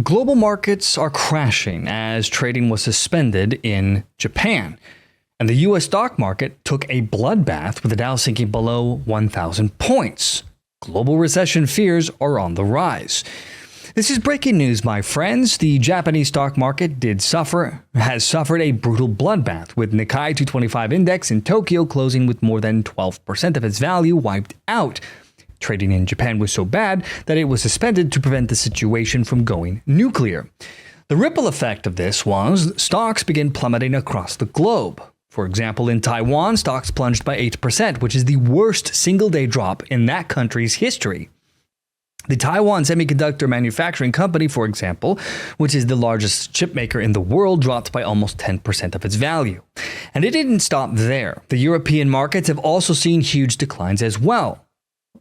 global markets are crashing as trading was suspended in Japan. And the US stock market took a bloodbath with the Dow sinking below 1,000 points. Global recession fears are on the rise. This is breaking news, my friends. The Japanese stock market has suffered a brutal bloodbath, with Nikkei 225 index in Tokyo closing with more than 12% of its value wiped out. Trading in Japan was so bad that it was suspended to prevent the situation from going nuclear. The ripple effect of this was stocks began plummeting across the globe. For example, in Taiwan, stocks plunged by 8%, which is the worst single-day drop in that country's history. The Taiwan Semiconductor Manufacturing Company, for example, which is the largest chip maker in the world, dropped by almost 10% of its value. And it didn't stop there. The European markets have also seen huge declines as well.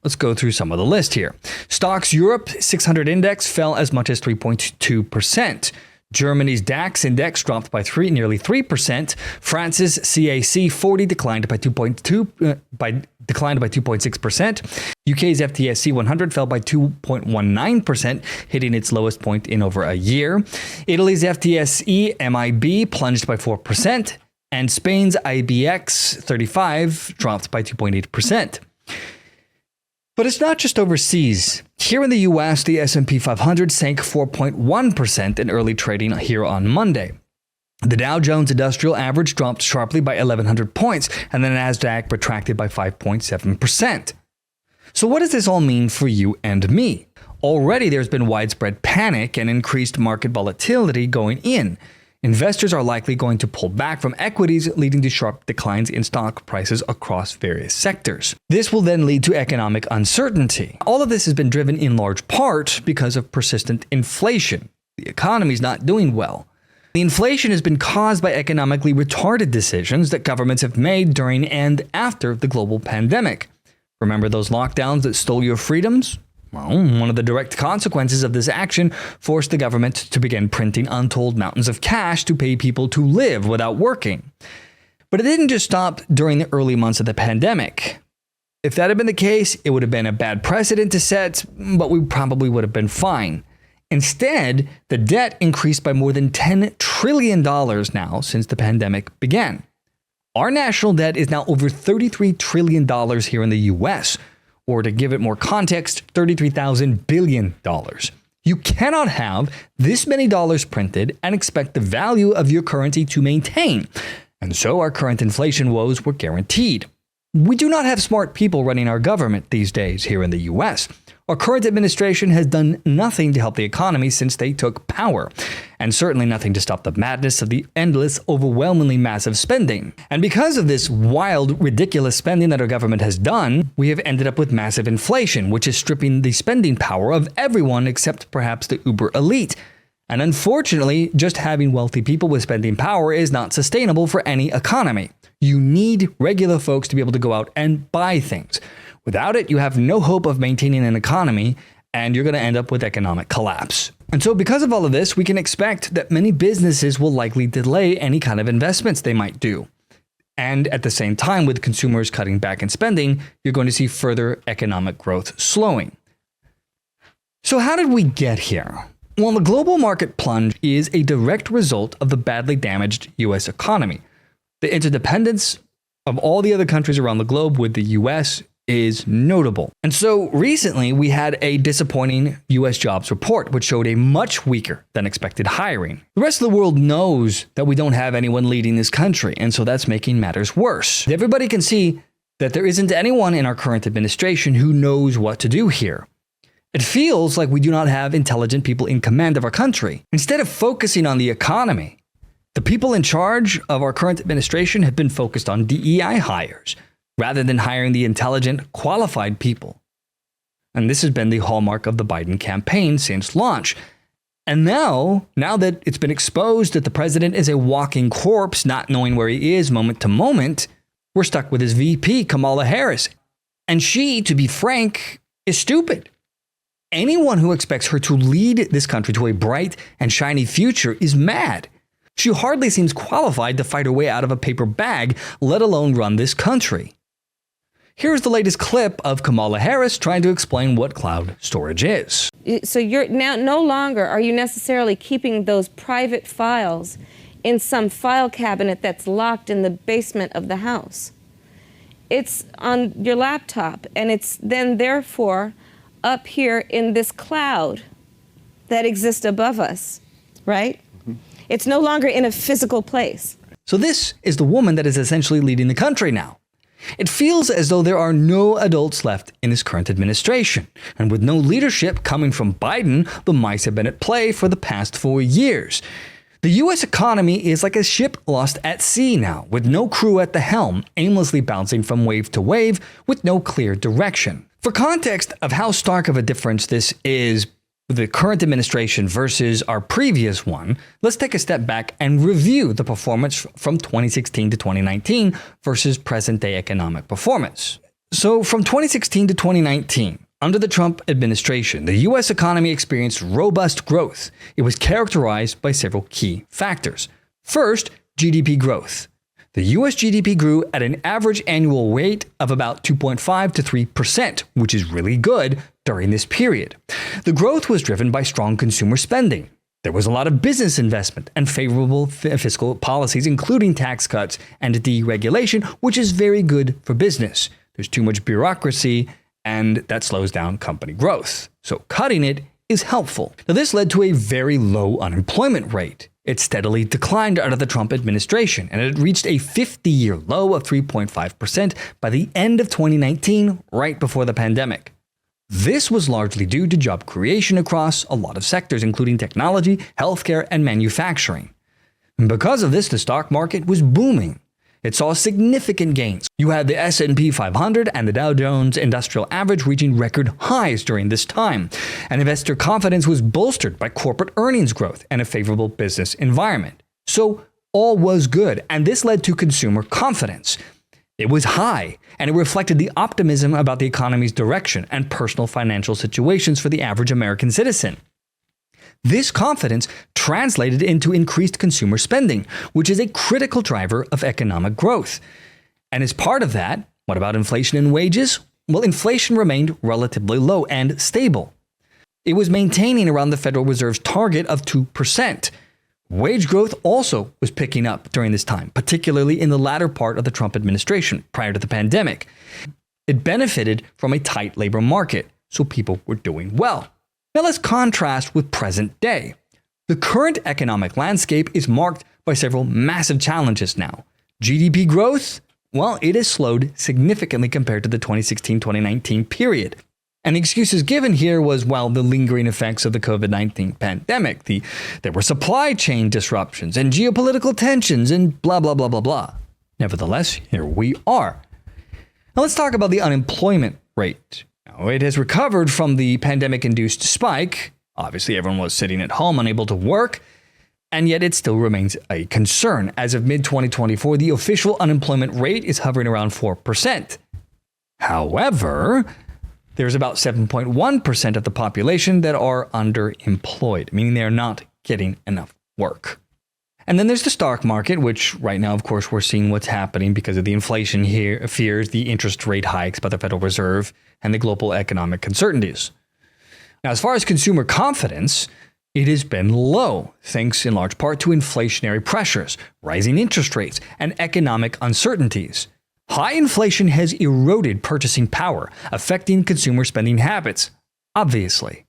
Let's go through some of the list here. Stocks Europe 600 index fell as much as 3.2%. Germany's DAX index dropped by nearly 3%. France's CAC 40 declined by 2.6%. UK's FTSE 100 fell by 2.19%, hitting its lowest point in over a year. Italy's FTSE MIB plunged by 4%, and Spain's IBEX 35 dropped by 2.8%. But it's not just overseas. Here in the US, the S&P 500 sank 4.1% in early trading here on Monday. The Dow Jones Industrial Average dropped sharply by 1,100 points, and the Nasdaq retracted by 5.7%. So what does this all mean for you and me? Already there's been widespread panic and increased market volatility going in. Investors are likely going to pull back from equities, leading to sharp declines in stock prices across various sectors. This will then lead to economic uncertainty. All of this has been driven in large part because of persistent inflation. The economy is not doing well. The inflation has been caused by economically retarded decisions that governments have made during and after the global pandemic. Remember those lockdowns that stole your freedoms? Well, one of the direct consequences of this action forced the government to begin printing untold mountains of cash to pay people to live without working. But it didn't just stop during the early months of the pandemic. If that had been the case, it would have been a bad precedent to set, but we probably would have been fine. Instead, the debt increased by more than $10 trillion now since the pandemic began. Our national debt is now over $33 trillion here in the US, or to give it more context, $33,000 billion. You cannot have this many dollars printed and expect the value of your currency to maintain. And so our current inflation woes were guaranteed. We do not have smart people running our government these days here in the US. Our current administration has done nothing to help the economy since they took power, and certainly nothing to stop the madness of the endless, overwhelmingly massive spending. And because of this wild, ridiculous spending that our government has done, we have ended up with massive inflation, which is stripping the spending power of everyone except perhaps the uber elite. And unfortunately, just having wealthy people with spending power is not sustainable for any economy. You need regular folks to be able to go out and buy things. Without it, you have no hope of maintaining an economy, and you're going to end up with economic collapse. And so because of all of this, we can expect that many businesses will likely delay any kind of investments they might do. And at the same time, with consumers cutting back in spending, you're going to see further economic growth slowing. So how did we get here? Well, the global market plunge is a direct result of the badly damaged US economy. The interdependence of all the other countries around the globe with the US is notable. And so recently we had a disappointing US jobs report, which showed a much weaker than expected hiring. The rest of the world knows that we don't have anyone leading this country, and so that's making matters worse. Everybody can see that there isn't anyone in our current administration who knows what to do here. It feels like we do not have intelligent people in command of our country. Instead of focusing on the economy, the people in charge of our current administration have been focused on DEI hires, rather than hiring the intelligent, qualified people. And this has been the hallmark of the Biden campaign since launch. And now that it's been exposed that the president is a walking corpse, not knowing where he is moment to moment, we're stuck with his VP, Kamala Harris. And she, to be frank, is stupid. Anyone who expects her to lead this country to a bright and shiny future is mad. She hardly seems qualified to fight her way out of a paper bag, let alone run this country. Here's the latest clip of Kamala Harris trying to explain what cloud storage is. So you're now no longer are you necessarily keeping those private files in some file cabinet that's locked in the basement of the house. It's on your laptop, and it's then therefore up here in this cloud that exists above us, right? Mm-hmm. It's no longer in a physical place. So this is the woman that is essentially leading the country now. It feels as though there are no adults left in this current administration. And with no leadership coming from Biden, the mice have been at play for the past 4 years. The U.S. economy is like a ship lost at sea now, with no crew at the helm, aimlessly bouncing from wave to wave with no clear direction. For context of how stark of a difference this is with the current administration versus our previous one, let's take a step back and review the performance from 2016 to 2019 versus present-day economic performance. So from 2016 to 2019, under the Trump administration, the U.S. economy experienced robust growth. It was characterized by several key factors. First, GDP growth. The U.S. GDP grew at an average annual rate of about 2.5 to 3%, which is really good during this period. The growth was driven by strong consumer spending. There was a lot of business investment and favorable fiscal policies, including tax cuts and deregulation, which is very good for business. There's too much bureaucracy, and that slows down company growth. So cutting it is helpful. Now, this led to a very low unemployment rate. It steadily declined under the Trump administration, and it reached a 50-year low of 3.5% by the end of 2019, right before the pandemic. This was largely due to job creation across a lot of sectors, including technology, healthcare, and manufacturing. And because of this, the stock market was booming. It saw significant gains. You had the S&P 500 and the Dow Jones Industrial Average reaching record highs during this time. And investor confidence was bolstered by corporate earnings growth and a favorable business environment. So all was good, and this led to consumer confidence. It was high, and it reflected the optimism about the economy's direction and personal financial situations for the average American citizen. This confidence translated into increased consumer spending, which is a critical driver of economic growth. And as part of that, what about inflation and wages? Well, inflation remained relatively low and stable. It was maintaining around the Federal Reserve's target of 2%. Wage growth also was picking up during this time, particularly in the latter part of the Trump administration prior to the pandemic. It benefited from a tight labor market, so people were doing well. Now let's contrast with present day. The current economic landscape is marked by several massive challenges now. GDP growth, well, it has slowed significantly compared to the 2016-2019 period. And the excuses given here was, well, the lingering effects of the COVID-19 pandemic. There were supply chain disruptions and geopolitical tensions and blah, blah, blah, blah, blah. Nevertheless, here we are. Now let's talk about the unemployment rate. Now, it has recovered from the pandemic-induced spike. Obviously, everyone was sitting at home, unable to work. And yet it still remains a concern. As of mid-2024, the official unemployment rate is hovering around 4%. However, there's about 7.1% of the population that are underemployed, meaning they're not getting enough work. And then there's the stock market, which right now, of course, we're seeing what's happening because of the inflation here, fears, the interest rate hikes by the Federal Reserve, and the global economic uncertainties. Now, as far as consumer confidence, it has been low, thanks in large part to inflationary pressures, rising interest rates, and economic uncertainties. High inflation has eroded purchasing power, affecting consumer spending habits, obviously.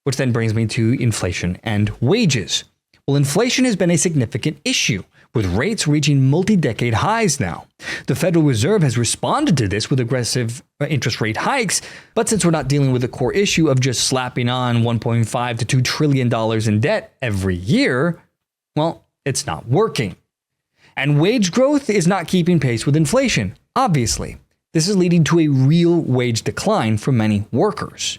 Which then brings me to inflation and wages. Well, inflation has been a significant issue, with rates reaching multi-decade highs now. The Federal Reserve has responded to this with aggressive interest rate hikes, but since we're not dealing with the core issue of just slapping on $1.5 to $2 trillion in debt every year, well, it's not working. And wage growth is not keeping pace with inflation, obviously. This is leading to a real wage decline for many workers.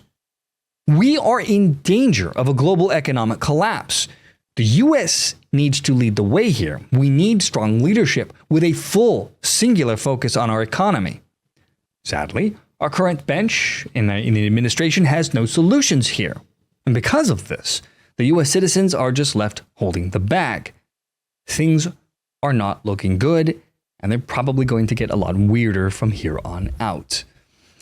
We are in danger of a global economic collapse. The U.S. needs to lead the way here. We need strong leadership with a full, singular focus on our economy. Sadly, our current bench in the administration has no solutions here. And because of this, the U.S. citizens are just left holding the bag. Things are not looking good, And they're probably going to get a lot weirder from here on out.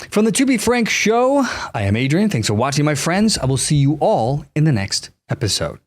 From the To Be Frank show, I am Adrian. Thanks for watching, my friends. I will see you all in the next episode.